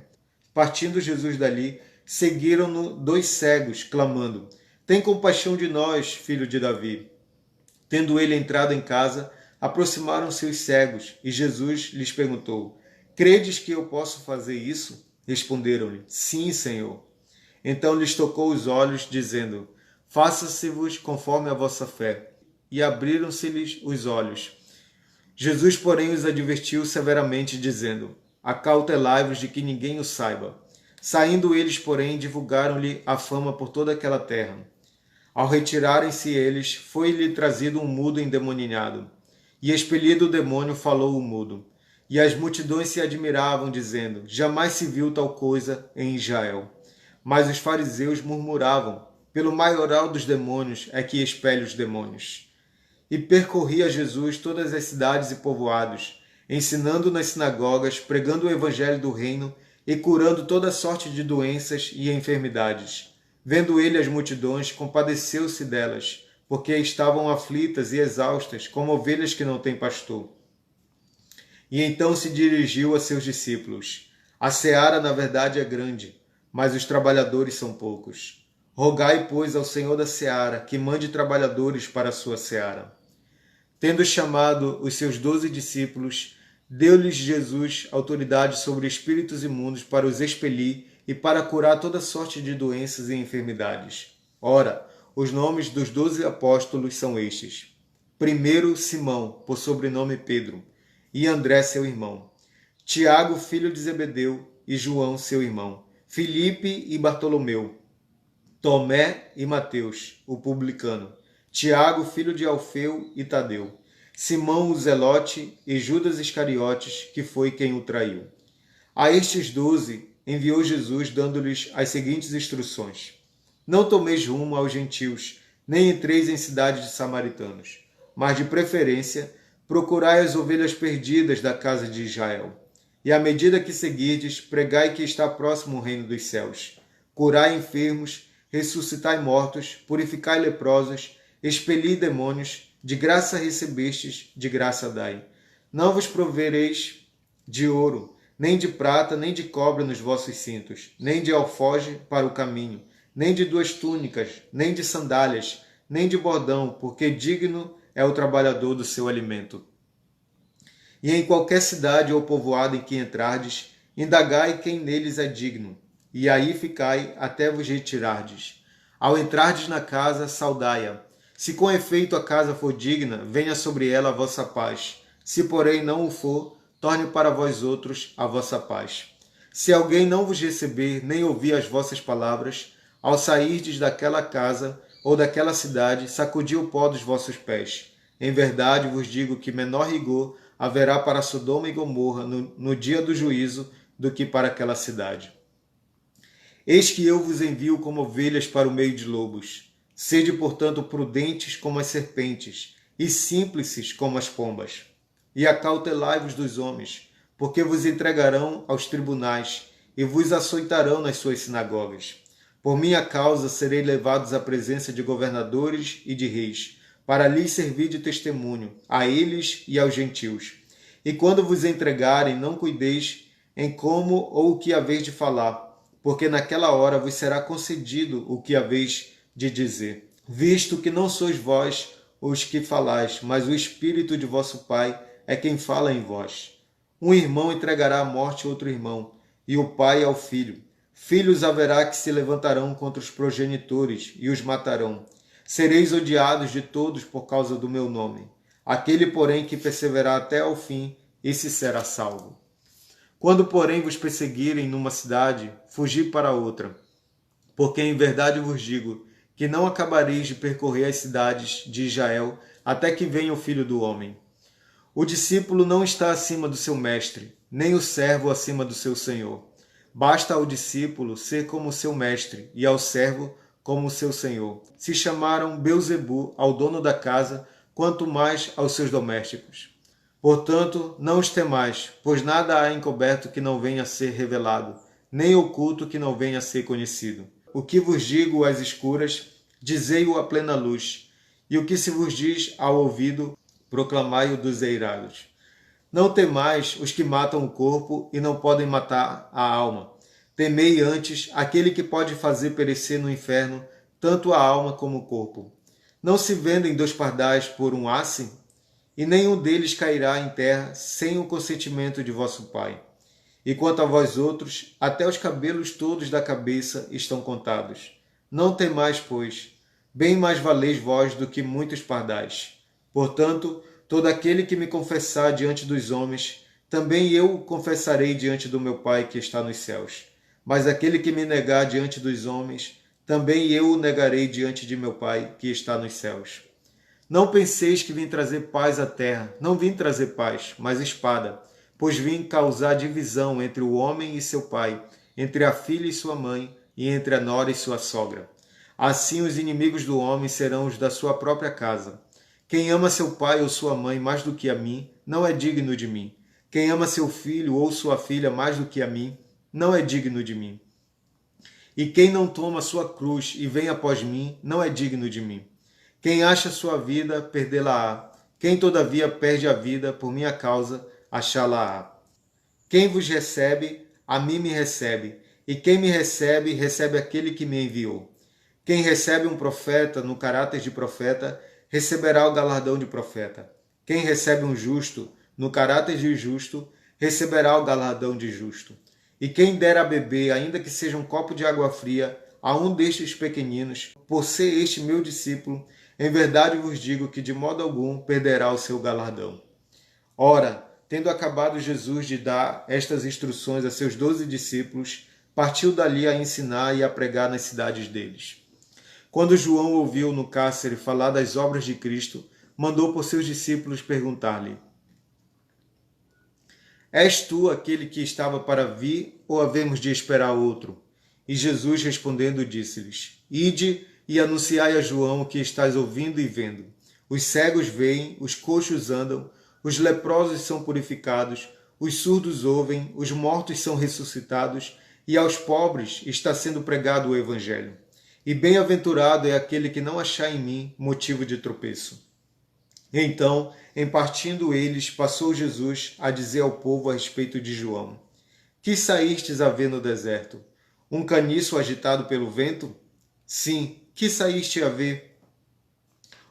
Partindo Jesus dali, seguiram-no 2 cegos, clamando: Tem compaixão de nós, filho de Davi. Tendo ele entrado em casa, aproximaram-se os cegos, e Jesus lhes perguntou: Credes que eu posso fazer isso? Responderam-lhe: Sim, Senhor. Então lhes tocou os olhos, dizendo: Faça-se-vos conforme a vossa fé. E abriram-se-lhes os olhos. Jesus, porém, os advertiu severamente, dizendo: Acautelai-vos de que ninguém o saiba. Saindo eles, porém, divulgaram-lhe a fama por toda aquela terra. Ao retirarem-se eles, foi-lhe trazido um mudo endemoninhado. E expelido o demônio, falou o mudo. E as multidões se admiravam, dizendo: Jamais se viu tal coisa em Israel. Mas os fariseus murmuravam: Pelo maioral dos demônios é que expele os demônios. E percorria Jesus todas as cidades e povoados, ensinando nas sinagogas, pregando o evangelho do reino e curando toda sorte de doenças e enfermidades. Vendo ele as multidões, compadeceu-se delas, porque estavam aflitas e exaustas, como ovelhas que não têm pastor. E então se dirigiu a seus discípulos: A seara, na verdade, é grande, mas os trabalhadores são poucos. Rogai, pois, ao Senhor da seara que mande trabalhadores para a sua seara. Tendo chamado os seus 12 discípulos, deu-lhes Jesus autoridade sobre espíritos imundos para os expelir e para curar toda sorte de doenças e enfermidades. Ora, os nomes dos 12 apóstolos são estes: primeiro, Simão, por sobrenome Pedro, e André, seu irmão; Tiago, filho de Zebedeu, e João, seu irmão; Filipe e Bartolomeu; Tomé e Mateus, o publicano; Tiago, filho de Alfeu e Tadeu; Simão o Zelote e Judas Iscariotes, que foi quem o traiu. A estes 12 enviou Jesus, dando-lhes as seguintes instruções: Não tomeis rumo aos gentios, nem entreis em cidades de samaritanos, mas de preferência procurai as ovelhas perdidas da casa de Israel. E à medida que seguirdes, pregai que está próximo o reino dos céus. Curai enfermos, ressuscitai mortos, purificai leprosos, expeli demônios, de graça recebestes, de graça dai. Não vos provereis de ouro, nem de prata, nem de cobre nos vossos cintos, nem de alforje para o caminho, nem de 2 túnicas, nem de sandálias, nem de bordão, porque digno é o trabalhador do seu alimento. E em qualquer cidade ou povoado em que entrardes, indagai quem neles é digno, e aí ficai até vos retirardes. Ao entrardes na casa, saudai-a. Se com efeito a casa for digna, venha sobre ela a vossa paz. Se, porém, não o for, torne para vós outros a vossa paz. Se alguém não vos receber, nem ouvir as vossas palavras, ao sairdes daquela casa ou daquela cidade, sacudi o pó dos vossos pés. Em verdade vos digo que menor rigor haverá para Sodoma e Gomorra no dia do juízo do que para aquela cidade. Eis que eu vos envio como ovelhas para o meio de lobos. Sede, portanto, prudentes como as serpentes e simples como as pombas. E acautelai-vos dos homens, porque vos entregarão aos tribunais e vos açoitarão nas suas sinagogas. Por minha causa serei levados à presença de governadores e de reis, para lhes servir de testemunho, a eles e aos gentios. E quando vos entregarem, não cuideis em como ou o que haveis de falar, porque naquela hora vos será concedido o que haveis de dizer. Visto que não sois vós os que falais, mas o Espírito de vosso Pai é quem fala em vós. Um irmão entregará à morte outro irmão, e o pai ao filho. Filhos haverá que se levantarão contra os progenitores e os matarão. Sereis odiados de todos por causa do meu nome. Aquele, porém, que perseverar até ao fim, esse será salvo. Quando, porém, vos perseguirem numa cidade, fugi para outra. Porque em verdade vos digo que não acabareis de percorrer as cidades de Israel até que venha o Filho do Homem. O discípulo não está acima do seu mestre, nem o servo acima do seu senhor. Basta ao discípulo ser como seu mestre e ao servo como seu senhor. Se chamaram Belzebu ao dono da casa, quanto mais aos seus domésticos. Portanto, não os temais, pois nada há encoberto que não venha a ser revelado, nem oculto que não venha a ser conhecido. O que vos digo às escuras, dizei-o à plena luz, e o que se vos diz ao ouvido, proclamai-o dos eirados. Não temais os que matam o corpo e não podem matar a alma. Temei antes aquele que pode fazer perecer no inferno tanto a alma como o corpo. Não se vendem 2 pardais por um asse? E nenhum deles cairá em terra sem o consentimento de vosso Pai. E quanto a vós outros, até os cabelos todos da cabeça estão contados. Não temais, pois, bem mais valeis vós do que muitos pardais. Portanto, todo aquele que me confessar diante dos homens, também eu o confessarei diante do meu Pai que está nos céus. Mas aquele que me negar diante dos homens, também eu o negarei diante de meu Pai que está nos céus. Não penseis que vim trazer paz à terra. Não vim trazer paz, mas espada, pois vim causar divisão entre o homem e seu pai, entre a filha e sua mãe, e entre a nora e sua sogra. Assim os inimigos do homem serão os da sua própria casa. Quem ama seu pai ou sua mãe mais do que a mim, não é digno de mim. Quem ama seu filho ou sua filha mais do que a mim, não é digno de mim. E quem não toma sua cruz e vem após mim, não é digno de mim. Quem acha sua vida, perdê-la-á. Quem todavia perde a vida por minha causa, achá-la-á. Quem vos recebe, a mim me recebe, e quem me recebe, recebe aquele que me enviou. Quem recebe um profeta no caráter de profeta, receberá o galardão de profeta. Quem recebe um justo no caráter de justo, receberá o galardão de justo. E quem der a beber, ainda que seja um copo de água fria, a um destes pequeninos, por ser este meu discípulo, em verdade vos digo que de modo algum perderá o seu galardão. Ora, tendo acabado Jesus de dar estas instruções a seus 12 discípulos, partiu dali a ensinar e a pregar nas cidades deles. Quando João ouviu no cárcere falar das obras de Cristo, mandou por seus discípulos perguntar-lhe: És tu aquele que estava para vir, ou havemos de esperar outro? E Jesus respondendo disse-lhes: Ide e anunciai a João o que estás ouvindo e vendo. Os cegos veem, os coxos andam, os leprosos são purificados, os surdos ouvem, os mortos são ressuscitados, e aos pobres está sendo pregado o Evangelho. E bem-aventurado é aquele que não achar em mim motivo de tropeço. Então, em partindo eles, passou Jesus a dizer ao povo a respeito de João: Que saístes a ver no deserto? Um caniço agitado pelo vento? Sim, que saíste a ver?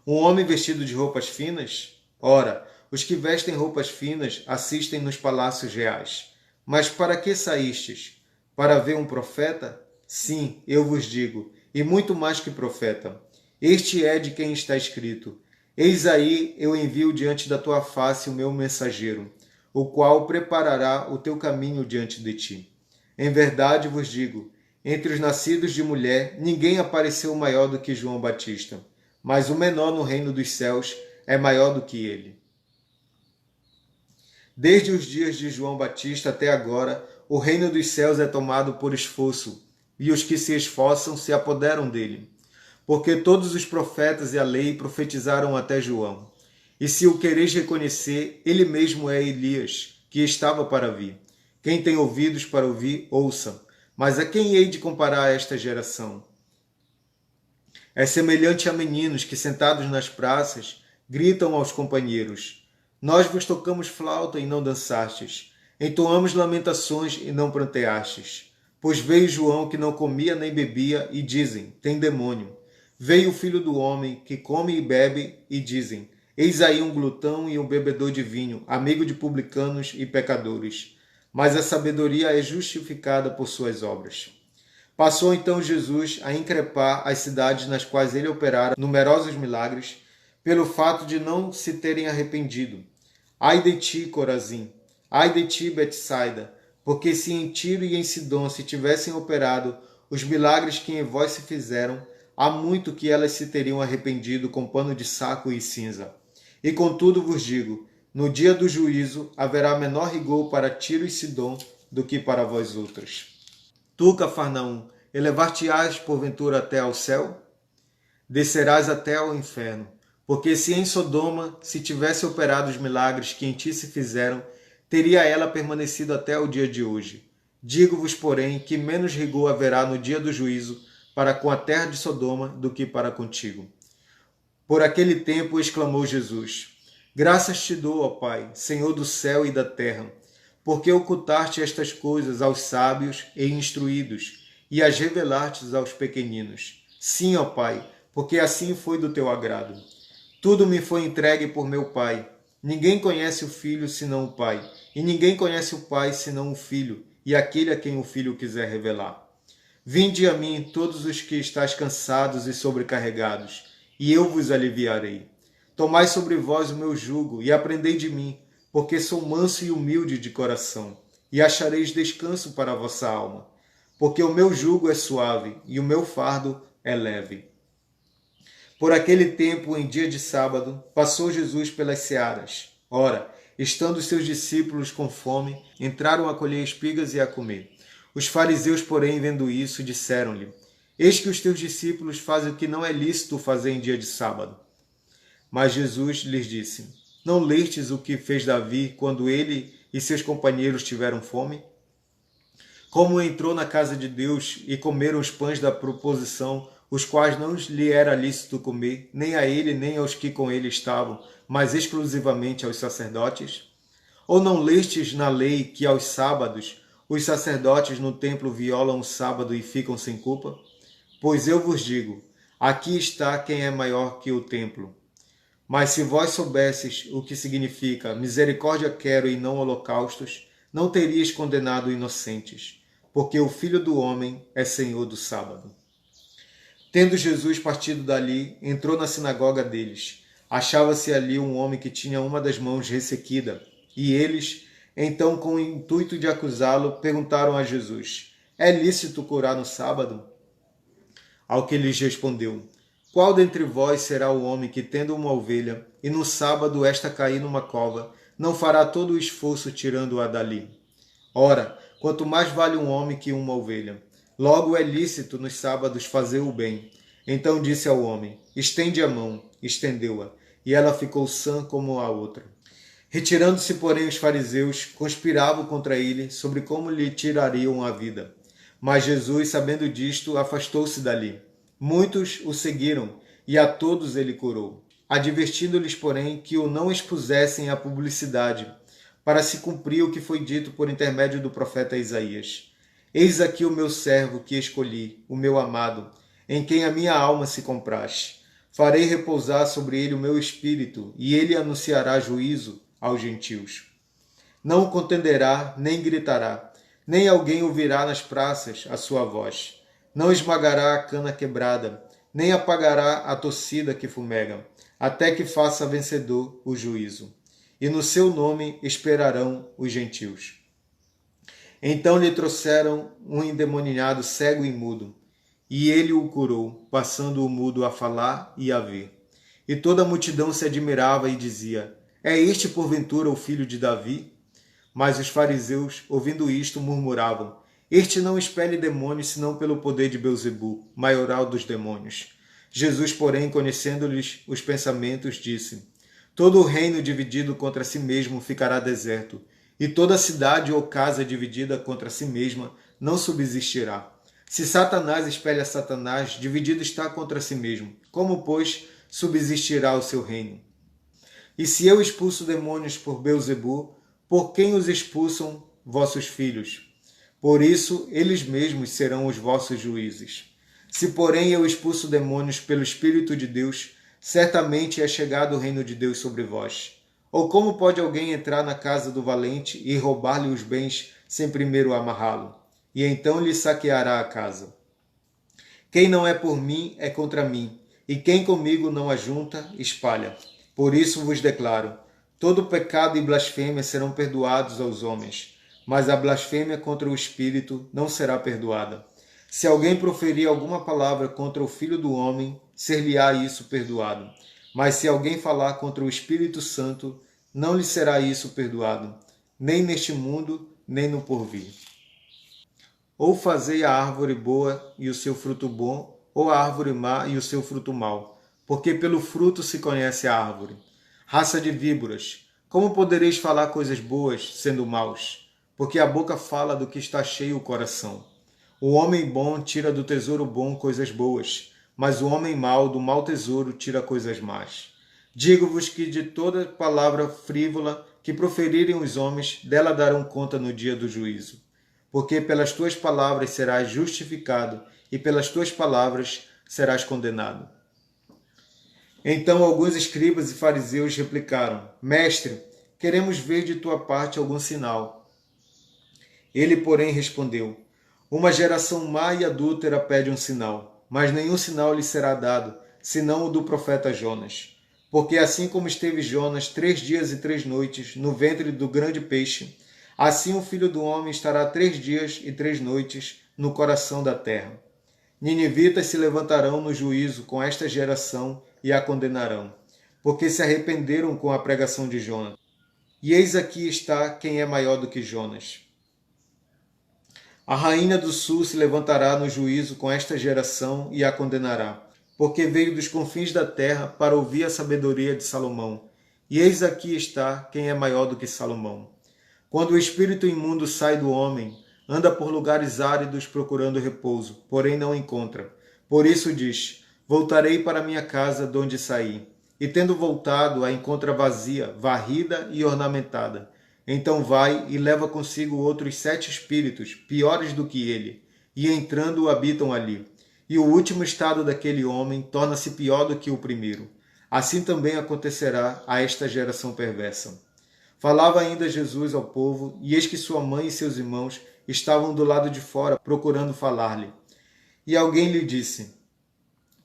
Um homem vestido de roupas finas? Ora, os que vestem roupas finas assistem nos palácios reais. Mas para que saístes? Para ver um profeta? Sim, eu vos digo, e muito mais que profeta. Este é de quem está escrito: Eis aí eu envio diante da tua face o meu mensageiro, o qual preparará o teu caminho diante de ti. Em verdade vos digo, entre os nascidos de mulher, ninguém apareceu maior do que João Batista, mas o menor no reino dos céus é maior do que ele. Desde os dias de João Batista até agora, o reino dos céus é tomado por esforço, e os que se esforçam se apoderam dele. Porque todos os profetas e a lei profetizaram até João. E se o quereis reconhecer, ele mesmo é Elias, que estava para vir. Quem tem ouvidos para ouvir, ouça. Mas a quem hei de comparar esta geração? É semelhante a meninos que, sentados nas praças, gritam aos companheiros: Nós vos tocamos flauta e não dançastes, entoamos lamentações e não pranteastes. Pois veio João que não comia nem bebia, e dizem: Tem demônio. Veio o filho do homem, que come e bebe, e dizem: Eis aí um glutão e um bebedor de vinho, amigo de publicanos e pecadores. Mas a sabedoria é justificada por suas obras. Passou então Jesus a increpar as cidades nas quais ele operara numerosos milagres, pelo fato de não se terem arrependido. Ai de ti, Corazim! Ai de ti, Betsaida! Porque se em Tiro e em Sidom se tivessem operado os milagres que em vós se fizeram, há muito que elas se teriam arrependido com pano de saco e cinza. E contudo vos digo, no dia do juízo haverá menor rigor para Tiro e Sidom do que para vós outros. Tu, Cafarnaum, elevar-te-ás porventura até ao céu? Descerás até ao inferno. Porque se em Sodoma se tivesse operado os milagres que em ti se fizeram, teria ela permanecido até o dia de hoje. Digo-vos, porém, que menos rigor haverá no dia do juízo para com a terra de Sodoma do que para contigo. Por aquele tempo exclamou Jesus: Graças te dou, ó Pai, Senhor do céu e da terra, porque ocultaste estas coisas aos sábios e instruídos, e as revelaste aos pequeninos. Sim, ó Pai, porque assim foi do teu agrado. Tudo me foi entregue por meu Pai. Ninguém conhece o Filho senão o Pai, e ninguém conhece o Pai senão o Filho, e aquele a quem o Filho quiser revelar. Vinde a mim todos os que estáis cansados e sobrecarregados, e eu vos aliviarei. Tomai sobre vós o meu jugo e aprendei de mim, porque sou manso e humilde de coração, e achareis descanso para a vossa alma. Porque o meu jugo é suave e o meu fardo é leve. Por aquele tempo, em dia de sábado, passou Jesus pelas searas. Ora, estando os seus discípulos com fome, entraram a colher espigas e a comer. Os fariseus, porém, vendo isso, disseram-lhe: Eis que os teus discípulos fazem o que não é lícito fazer em dia de sábado. Mas Jesus lhes disse: Não lestes o que fez Davi quando ele e seus companheiros tiveram fome? Como entrou na casa de Deus e comeram os pães da proposição, os quais não lhe era lícito comer, nem a ele nem aos que com ele estavam, mas exclusivamente aos sacerdotes? Ou não lestes na lei que aos sábados os sacerdotes no templo violam o sábado e ficam sem culpa? Pois eu vos digo, aqui está quem é maior que o templo. Mas se vós soubesses o que significa misericórdia quero e não holocaustos, não terias condenado inocentes, porque o Filho do Homem é Senhor do sábado. Tendo Jesus partido dali, entrou na sinagoga deles. Achava-se ali um homem que tinha uma das mãos ressequida, e eles, então, com o intuito de acusá-lo, perguntaram a Jesus: É lícito curar no sábado? Ao que lhes respondeu: Qual dentre vós será o homem que, tendo uma ovelha, e no sábado esta cair numa cova, não fará todo o esforço tirando-a dali? Ora, quanto mais vale um homem que uma ovelha. Logo é lícito nos sábados fazer o bem. Então disse ao homem: Estende a mão. Estendeu-a, e ela ficou sã como a outra. Retirando-se, porém, os fariseus, conspiravam contra ele sobre como lhe tirariam a vida. Mas Jesus, sabendo disto, afastou-se dali. Muitos o seguiram, e a todos ele curou, advertindo-lhes, porém, que o não expusessem à publicidade, para se cumprir o que foi dito por intermédio do profeta Isaías. Eis aqui o meu servo que escolhi, o meu amado, em quem a minha alma se compraz. Farei repousar sobre ele o meu espírito, e ele anunciará juízo aos gentios. Não contenderá, nem gritará, nem alguém ouvirá nas praças a sua voz. Não esmagará a cana quebrada, nem apagará a torcida que fumega, até que faça vencedor o juízo. E no seu nome esperarão os gentios. Então lhe trouxeram um endemoniado cego e mudo, e ele o curou, passando o mudo a falar e a ver. E toda a multidão se admirava e dizia: É este porventura o filho de Davi? Mas os fariseus, ouvindo isto, murmuravam: Este não expele demônios senão pelo poder de Belzebu, maioral dos demônios. Jesus, porém, conhecendo-lhes os pensamentos, disse: Todo o reino dividido contra si mesmo ficará deserto, e toda cidade ou casa dividida contra si mesma não subsistirá. Se Satanás espelha Satanás, dividido está contra si mesmo. Como, pois, subsistirá o seu reino? E se eu expulso demônios por Belzebu, por quem os expulsam vossos filhos? Por isso, eles mesmos serão os vossos juízes. Se, porém, eu expulso demônios pelo Espírito de Deus, certamente é chegado o reino de Deus sobre vós. Ou como pode alguém entrar na casa do valente e roubar-lhe os bens sem primeiro amarrá-lo? E então lhe saqueará a casa. Quem não é por mim é contra mim, e quem comigo não ajunta, espalha. Por isso vos declaro: todo pecado e blasfêmia serão perdoados aos homens, mas a blasfêmia contra o Espírito não será perdoada. Se alguém proferir alguma palavra contra o Filho do Homem, ser-lhe-á isso perdoado. Mas se alguém falar contra o Espírito Santo, não lhe será isso perdoado, nem neste mundo, nem no porvir. Ou fazei a árvore boa e o seu fruto bom, ou a árvore má e o seu fruto mau, porque pelo fruto se conhece a árvore. Raça de víboras, como podereis falar coisas boas, sendo maus? Porque a boca fala do que está cheio o coração. O homem bom tira do tesouro bom coisas boas, mas o homem mau do mau tesouro tira coisas más. Digo-vos que de toda palavra frívola que proferirem os homens, dela darão conta no dia do juízo. Porque pelas tuas palavras serás justificado, e pelas tuas palavras serás condenado. Então alguns escribas e fariseus replicaram: Mestre, queremos ver de tua parte algum sinal. Ele, porém, respondeu: Uma geração má e adúltera pede um sinal, mas nenhum sinal lhe será dado, senão o do profeta Jonas. Porque assim como esteve Jonas 3 dias e 3 noites no ventre do grande peixe, assim o Filho do Homem estará 3 dias e 3 noites no coração da terra. Ninivitas se levantarão no juízo com esta geração e a condenarão, porque se arrependeram com a pregação de Jonas. E eis aqui está quem é maior do que Jonas. A rainha do sul se levantará no juízo com esta geração e a condenará, porque veio dos confins da terra para ouvir a sabedoria de Salomão. E eis aqui está quem é maior do que Salomão. Quando o espírito imundo sai do homem, anda por lugares áridos procurando repouso, porém não encontra. Por isso diz: Voltarei para minha casa de onde saí. E tendo voltado, a encontra vazia, varrida e ornamentada. Então vai e leva consigo outros 7 espíritos, piores do que ele, e entrando habitam ali. E o último estado daquele homem torna-se pior do que o primeiro. Assim também acontecerá a esta geração perversa. Falava ainda Jesus ao povo, e eis que sua mãe e seus irmãos estavam do lado de fora, procurando falar-lhe. E alguém lhe disse: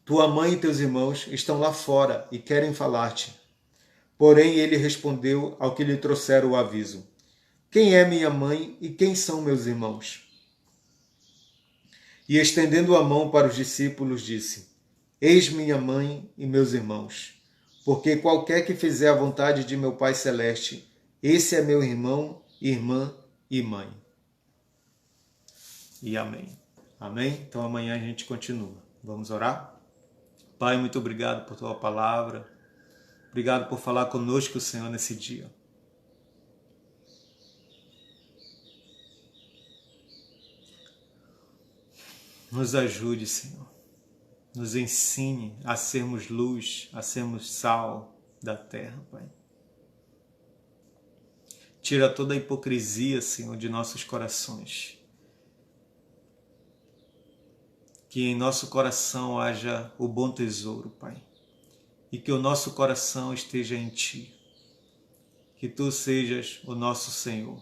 Tua mãe e teus irmãos estão lá fora e querem falar-te. Porém ele respondeu ao que lhe trouxeram o aviso: Quem é minha mãe e quem são meus irmãos? E estendendo a mão para os discípulos, disse: Eis minha mãe e meus irmãos. Porque qualquer que fizer a vontade de meu Pai Celeste, esse é meu irmão, irmã e mãe. E amém. Amém? Então amanhã a gente continua. Vamos orar? Pai, muito obrigado por tua palavra. Obrigado por falar conosco, Senhor, nesse dia. Nos ajude, Senhor. Nos ensine a sermos luz, a sermos sal da terra, Pai. Tira toda a hipocrisia, Senhor, de nossos corações. Que em nosso coração haja o bom tesouro, Pai. E que o nosso coração esteja em Ti. Que Tu sejas o nosso Senhor.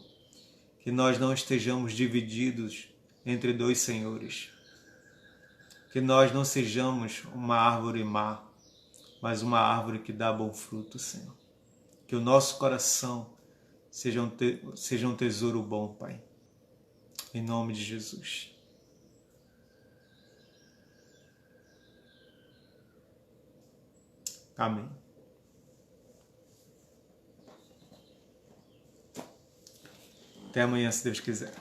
Que nós não estejamos divididos entre dois senhores. Que nós não sejamos uma árvore má, mas uma árvore que dá bom fruto, Senhor. Que o nosso coração seja um tesouro bom, Pai. Em nome de Jesus. Amém. Até amanhã, se Deus quiser.